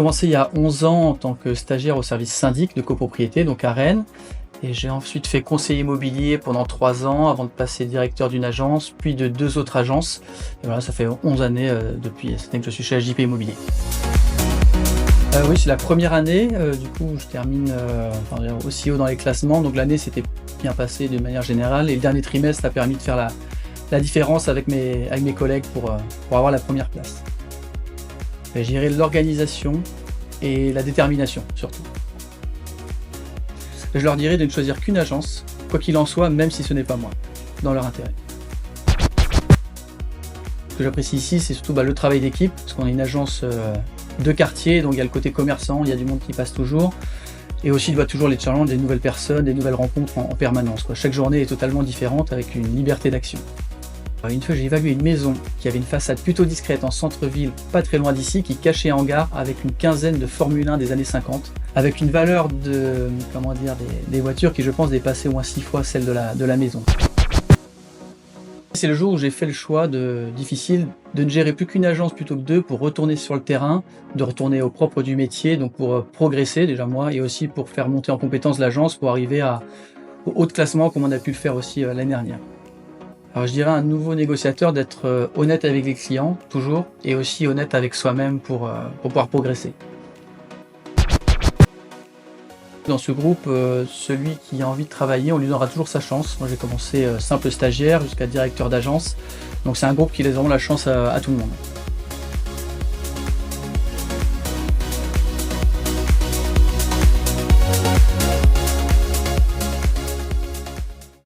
commencé il y a 11 ans en tant que stagiaire au service syndic de copropriété, donc à Rennes. Et j'ai ensuite fait conseiller immobilier pendant 3 ans avant de passer directeur d'une agence, puis de 2 autres agences. Et voilà, ça fait 11 années depuis cette année que je suis chez AJP Immobilier. Oui, c'est la première année, du coup je termine aussi haut dans les classements, donc l'année s'était bien passée de manière générale et le dernier trimestre a permis de faire la différence avec mes collègues pour avoir la première place. J'ai géré l'organisation et la détermination surtout. Je leur dirais de ne choisir qu'une agence, quoi qu'il en soit, même si ce n'est pas moi, dans leur intérêt. Ce que j'apprécie ici, c'est surtout le travail d'équipe, parce qu'on est une agence de quartier, donc il y a le côté commerçant, il y a du monde qui passe toujours, et aussi il doit toujours les challenges, des nouvelles personnes, des nouvelles rencontres en permanence. Chaque journée est totalement différente avec une liberté d'action. Une fois j'ai évalué une maison qui avait une façade plutôt discrète en centre-ville, pas très loin d'ici, qui cachait un hangar avec une quinzaine de Formule 1 des années 50, avec une valeur des voitures qui je pense dépassait au moins 6 fois celle de la maison. C'est le jour où j'ai fait le choix difficile de ne gérer plus qu'une agence plutôt que 2 pour retourner sur le terrain, de retourner au propre du métier, donc pour progresser déjà moi, et aussi pour faire monter en compétence l'agence pour arriver au haut de classement comme on a pu le faire aussi l'année dernière. Alors je dirais à un nouveau négociateur d'être honnête avec les clients, toujours, et aussi honnête avec soi-même pour pouvoir progresser. Dans ce groupe, celui qui a envie de travailler, on lui donnera toujours sa chance. Moi j'ai commencé simple stagiaire jusqu'à directeur d'agence, donc c'est un groupe qui laisse vraiment la chance à tout le monde.